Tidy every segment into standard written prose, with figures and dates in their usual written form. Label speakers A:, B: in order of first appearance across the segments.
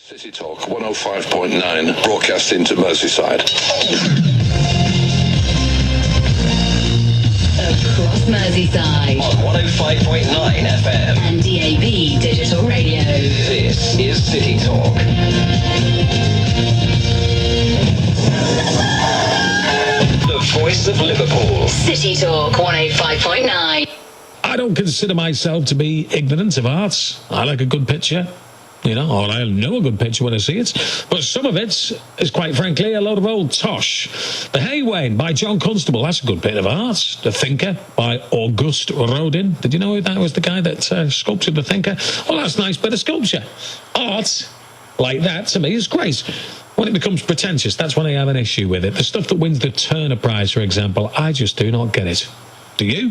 A: City Talk 105.9, broadcasting to Merseyside.
B: Across Merseyside.
C: On 105.9 FM.
B: And DAB Digital Radio.
C: This is City Talk. The Voice of Liverpool.
B: City Talk 105.9.
D: I don't consider myself to be ignorant of arts. I like a good picture. You know, or I know a good picture when I see it. But some of it is, quite frankly, a load of old tosh. The Haywain by John Constable, that's a good bit of art. The Thinker by Auguste Rodin. Did you know that was the guy that sculpted the Thinker? Well, that's a nice bit of sculpture. Art like that, to me, is great. When it becomes pretentious, that's when I have an issue with it. The stuff that wins the Turner Prize, for example, I just do not get it. Do you?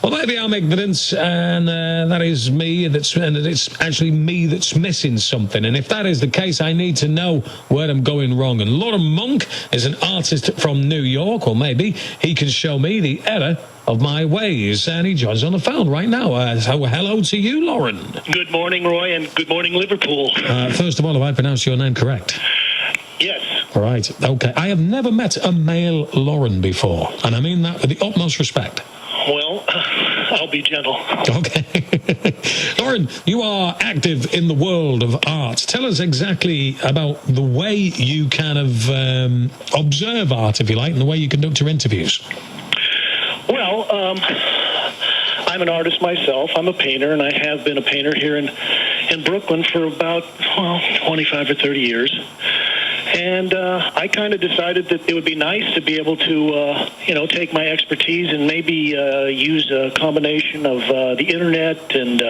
D: Well, maybe I'm ignorant, and that is me, and it's actually me that's missing something. And if that is the case, I need to know where I'm going wrong. And Loren Munk is an artist from New York, or maybe he can show me the error of my ways. And he joins on the phone right now. So hello to you, Loren.
E: Good morning, Roy, and good morning, Liverpool.
D: First of all, have I pronounced your name correct?
E: Yes.
D: All right. Okay. I have never met a male Loren before, and I mean that with the utmost respect.
E: Well, I'll be gentle.
D: Okay. Loren, you are active in the world of art. Tell us exactly about the way you kind of observe art, if you like, and the way you conduct your interviews.
E: Well, I'm an artist myself. I'm a painter, and I have been a painter here in Brooklyn for about, 25 or 30 years. And I kind of decided that it would be nice to be able to, take my expertise and maybe use a combination of the internet and,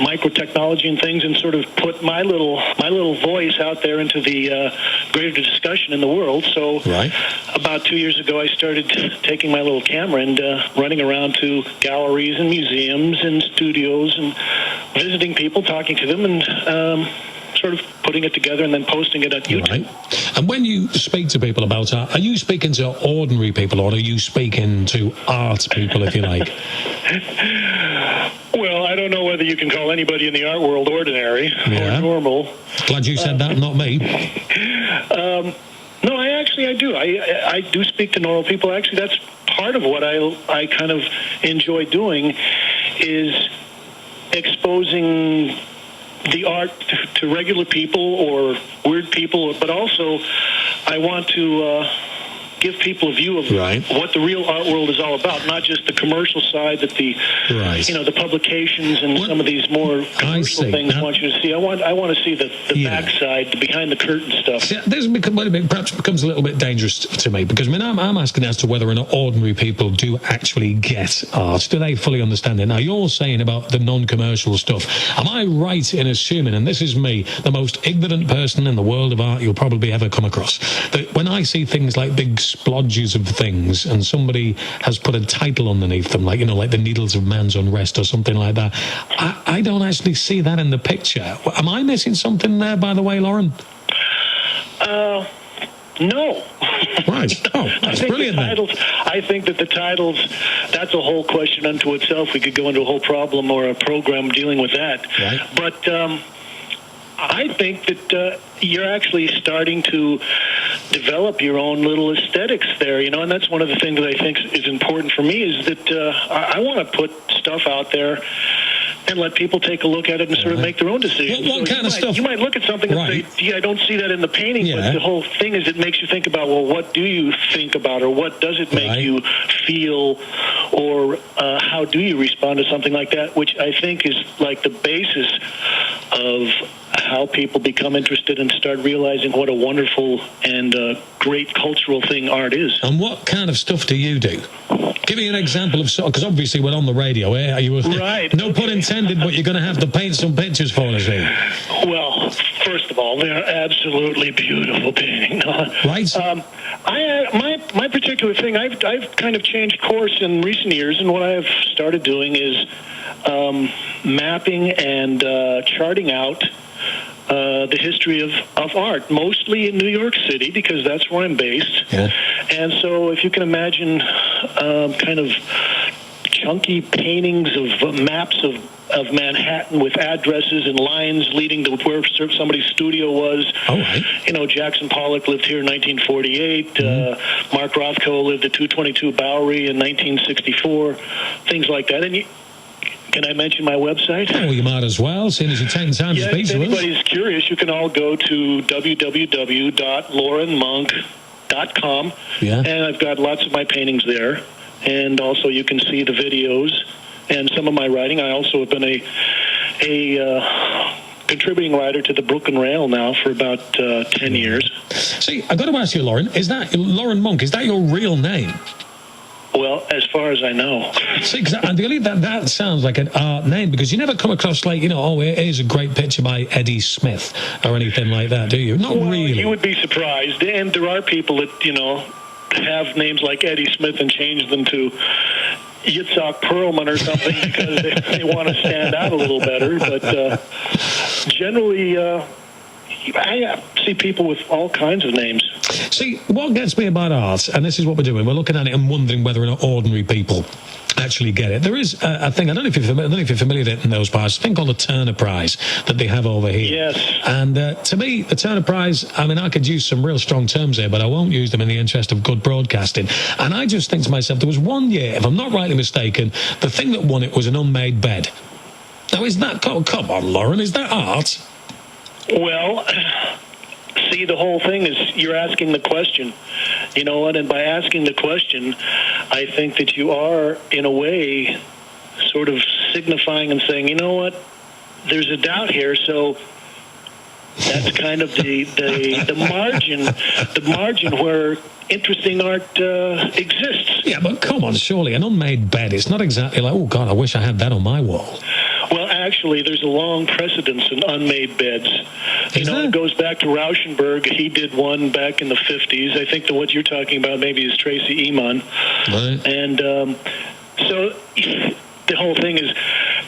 E: microtechnology and things, and sort of put my little voice out there into the greater discussion in the world. So About 2 years ago, I started taking my little camera and running around to galleries and museums and studios and visiting people, talking to them, and sort of putting it together and then posting it at YouTube.
D: Right. And when you speak to people about art, are you speaking to ordinary people, or are you speaking to art people, if you like?
E: Well, I don't know whether you can call anybody in the art world ordinary or normal.
D: Glad you said that, not me.
E: No, I do. I do speak to normal people. Actually, that's part of what I kind of enjoy doing, is exposing the art to regular people or weird people, but also I want to give people a view of what the real art world is all about, not just the commercial side that the the publications and some of these more commercial things want you to see. I want to see the backside, the behind the curtain stuff.
D: Yeah, this perhaps becomes a little bit dangerous to me, because I'm asking as to whether or not ordinary people do actually get art. Do they fully understand it? Now, you're saying about the non-commercial stuff. Am I right in assuming, and this is me, the most ignorant person in the world of art you'll probably ever come across, that when I see things like big splodges of things and somebody has put a title underneath them, like the Needles of Man's Unrest or something like that, I don't actually see that in the picture. Am I missing something there, by the way, Loren?
E: No.
D: Right. Oh, that's brilliant.
E: I think that the titles, that's a whole question unto itself. We could go into a whole problem or a program dealing with that.
D: Right.
E: But I think that you're actually starting to develop your own little aesthetics there, and that's one of the things that I think is important for me, is that I want to put stuff out there and let people take a look at it and sort of make their own decisions.
D: What kind of stuff?
E: You might look at something and say, gee, I don't see that in the painting, but the whole thing is it makes you think about, well, what do you think about, or what does it make you feel, or how do you respond to something like that, which I think is like the basis of how people become interested and start realizing what a wonderful and great cultural thing art is.
D: And what kind of stuff do you do? Give me an example of, because obviously we're on the radio, eh? No pun intended, but you're going to have to paint some pictures for us here.
E: Well, first of all, they're absolutely beautiful painting.
D: Right.
E: My particular thing, I've kind of changed course in recent years, and what I've started doing is mapping and charting out the history of art, mostly in New York City, because that's where I'm based.
D: Yeah.
E: And so if you can imagine kind of chunky paintings of maps of of Manhattan with addresses and lines leading to where somebody's studio was.
D: Oh, right.
E: You know, Jackson Pollock lived here in 1948. Mark Rothko lived at 222 Bowery in 1964. Things like that. And can I mention my website?
D: Oh, you might as well, seeing as you're taking time to speak
E: if
D: to us.
E: If anybody's curious, you can all go to www.lorenmunk.com.
D: Yeah.
E: And I've got lots of my paintings there. And also you can see the videos and some of my writing. I also have been a contributing writer to the Brooklyn Rail now for about 10 years.
D: See, I've got to ask you, Loren, is that Loren Munk, is that your real name?
E: Well, as far as I know.
D: See, because I believe that sounds like an art name, because you never come across like, here's a great picture by Eddie Smith or anything like that, do you? Not really.
E: You would be surprised. And there are people that, have names like Eddie Smith and change them to Yitzhak Perlman or something because they want to stand out a little better. But generally, I see people with all kinds of names.
D: See, what gets me about art, and this is what we're doing, we're looking at it and wondering whether or not ordinary people actually get it. There is a thing, I don't know if you're familiar with it in those parts, a thing called the Turner Prize that they have over here.
E: Yes.
D: And to me, the Turner Prize, I mean, I could use some real strong terms here, but I won't use them in the interest of good broadcasting. And I just think to myself, there was one year, if I'm not rightly mistaken, the thing that won it was an unmade bed. Now, is that, come on, Loren, is that art?
E: Well, see, the whole thing is you're asking the question. You know what? And by asking the question, I think that you are, in a way, sort of signifying and saying, you know what? There's a doubt here, so that's kind of the margin where interesting art exists.
D: Yeah, but come on, surely an unmade bed, it's not exactly like, oh, God, I wish I had that on my wall.
E: Well, actually, there's a long precedence in unmade beds. It goes back to Rauschenberg. He did one back in the 50s. I think that what you're talking about maybe is Tracy Eman.
D: Right.
E: And so the whole thing is,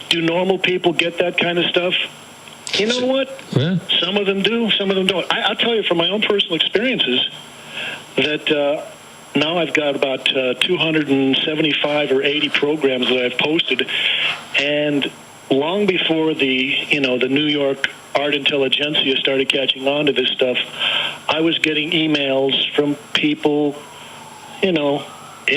E: do normal people get that kind of stuff? You know what?
D: Yeah.
E: Some of them do, some of them don't. I'll tell you from my own personal experiences that now I've got about 275 or 80 programs that I've posted, and long before the New York art intelligentsia started catching on to this stuff, I was getting emails from people, in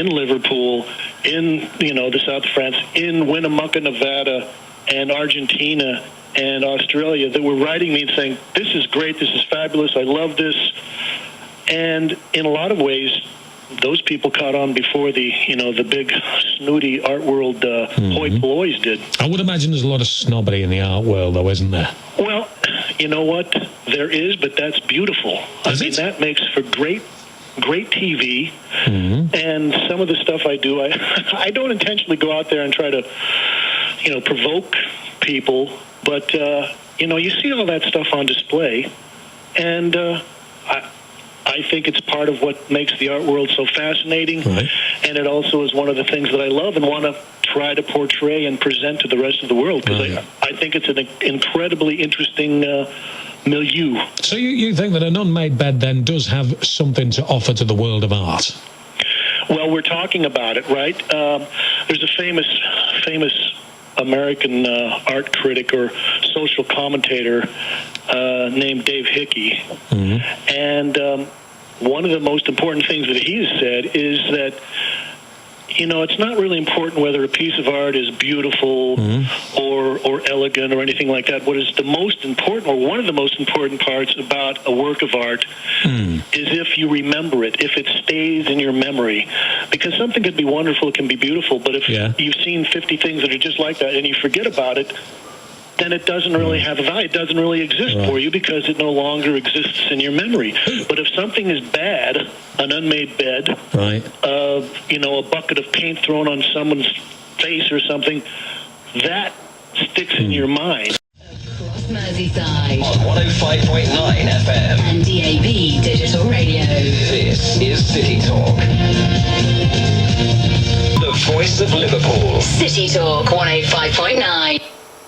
E: Liverpool, in, the south of France, in Winnemucca, Nevada, and Argentina, and Australia that were writing me and saying, this is great, this is fabulous, I love this. And in a lot of ways, those people caught on before the big snooty art world hoi pollois did. I
D: would imagine there's a lot of snobbery in the art world, though, isn't there?
E: Well, you know what? There is, but that's beautiful. That makes for great TV. And some of the stuff I do, I don't intentionally go out there and try to, provoke people, but, you see all that stuff on display, and I think it's part of what makes the art world so fascinating,
D: right. And
E: it also is one of the things that I love and want to try to portray and present to the rest of the world, because I think it's an incredibly interesting milieu. So
D: you think that an unmade bed then does have something to offer to the world of art?
E: Well, we're talking about it, right? There's a famous American art critic or social commentator named Dave Hickey. And one of the most important things that he has said is that, it's not really important whether a piece of art is beautiful or elegant or anything like that. What is the most important, or one of the most important parts about a work of art is if you remember it, if it stays in your memory. Because something could be wonderful, it can be beautiful, but if you've seen 50 things that are just like that and you forget about it, then it doesn't really have a value. It doesn't really exist for you because it no longer exists in your memory. But if something is bad, an unmade bed, a bucket of paint thrown on someone's face or something, that sticks in your mind.
B: Across Merseyside.
C: On 105.9 FM.
B: And DAB Digital Radio.
C: This is City Talk. The Voice of Liverpool.
B: City Talk 105.9.